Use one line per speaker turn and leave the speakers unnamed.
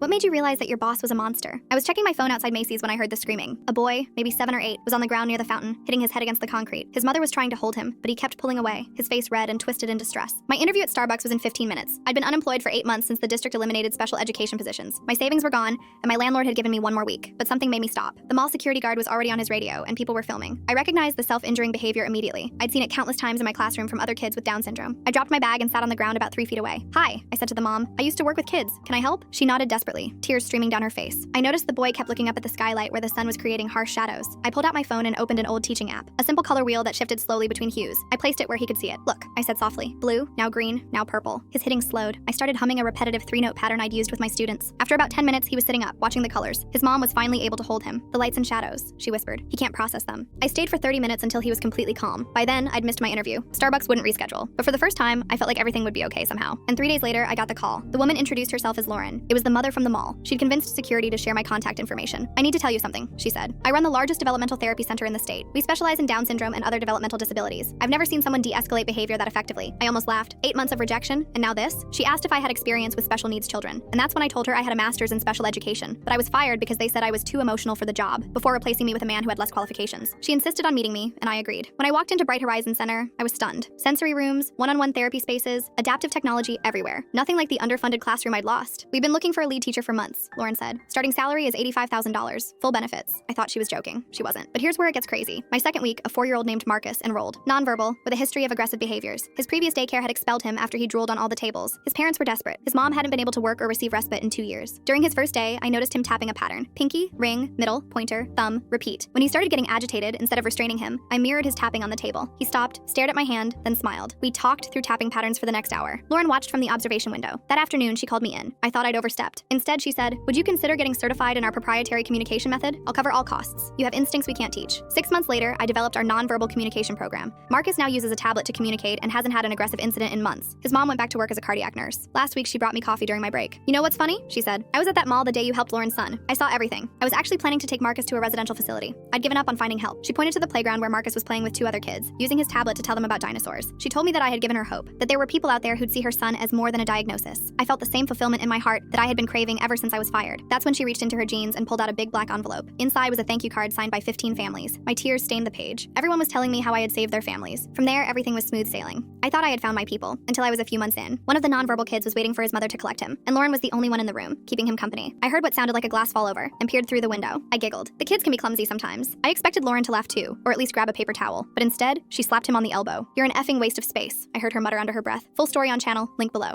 What made you realize that your boss was a monster? I was checking my phone outside Macy's when I heard the screaming. A boy, maybe 7 or 8, was on the ground near the fountain, hitting his head against the concrete. His mother was trying to hold him, but he kept pulling away, his face red and twisted in distress. My interview at Starbucks was in 15 minutes. I'd been unemployed for 8 months since the district eliminated special education positions. My savings were gone, and my landlord had given me 1 more week, but something made me stop. The mall security guard was already on his radio, and people were filming. I recognized the self-injuring behavior immediately. I'd seen it countless times in my classroom from other kids with Down syndrome. I dropped my bag and sat on the ground about 3 feet away. "Hi," I said to the mom. "I used to work with kids. Can I help?" She nodded desperately, tears streaming down her face. I noticed the boy kept looking up at the skylight where the sun was creating harsh shadows. I pulled out my phone and opened an old teaching app, a simple color wheel that shifted slowly between hues. I placed it where he could see it. "Look," I said softly. Blue, now green, now purple. His hitting slowed. I started humming a repetitive 3-note pattern I'd used with my students. After about 10 minutes, he was sitting up, watching the colors. His mom was finally able to hold him. "The lights and shadows," she whispered. "He can't process them." I stayed for 30 minutes until he was completely calm. By then, I'd missed my interview. Starbucks wouldn't reschedule. But for the first time, I felt like everything would be okay somehow. And 3 days later, I got the call. The woman introduced herself as Lauren. It was the mother from the mall. She'd convinced security to share my contact information. "I need to tell you something," she said. "I run the largest developmental therapy center in the state. We specialize in Down syndrome and other developmental disabilities. I've never seen someone de-escalate behavior that effectively." I almost laughed. 8 months of rejection, and now this? She asked if I had experience with special needs children, and that's when I told her I had a master's in special education, but I was fired because they said I was too emotional for the job, before replacing me with a man who had less qualifications. She insisted on meeting me, and I agreed. When I walked into Bright Horizon Center, I was stunned. Sensory rooms, one-on-one therapy spaces, adaptive technology everywhere. Nothing like the underfunded classroom I'd lost. "We've been looking for a lead teacher for months," Lauren said. "Starting salary is $85,000, full benefits." I thought she was joking. She wasn't. But here's where it gets crazy. My second week, a 4-year-old named Marcus enrolled. Nonverbal, with a history of aggressive behaviors. His previous daycare had expelled him after he drooled on all the tables. His parents were desperate. His mom hadn't been able to work or receive respite in 2 years. During his first day, I noticed him tapping a pattern. Pinky, ring, middle, pointer, thumb, repeat. When he started getting agitated, instead of restraining him, I mirrored his tapping on the table. He stopped, stared at my hand, then smiled. We talked through tapping patterns for the next hour. Lauren watched from the observation window. That afternoon, she called me in. I thought I'd overstepped. Instead, she said, "Would you consider getting certified in our proprietary communication method? I'll cover all costs. You have instincts we can't teach." 6 months later, I developed our nonverbal communication program. Marcus now uses a tablet to communicate and hasn't had an aggressive incident in months. His mom went back to work as a cardiac nurse. Last week, she brought me coffee during my break. "You know what's funny?" she said. "I was at that mall the day you helped Lauren's son. I saw everything. I was actually planning to take Marcus to a residential facility. I'd given up on finding help." She pointed to the playground where Marcus was playing with 2 other kids, using his tablet to tell them about dinosaurs. She told me that I had given her hope, that there were people out there who'd see her son as more than a diagnosis. I felt the same fulfillment in my heart that I had been craving ever since I was fired. That's when she reached into her jeans and pulled out a big black envelope. Inside was a thank you card signed by 15 families. My tears stained the page. Everyone was telling me how I had saved their families. From there, everything was smooth sailing. I thought I had found my people, until I was a few months in. One of the nonverbal kids was waiting for his mother to collect him, and Lauren was the only one in the room, keeping him company. I heard what sounded like a glass fall over, and peered through the window. I giggled. The kids can be clumsy sometimes. I expected Lauren to laugh too, or at least grab a paper towel, but instead, she slapped him on the elbow. "You're an effing waste of space," I heard her mutter under her breath. Full story on channel, link below.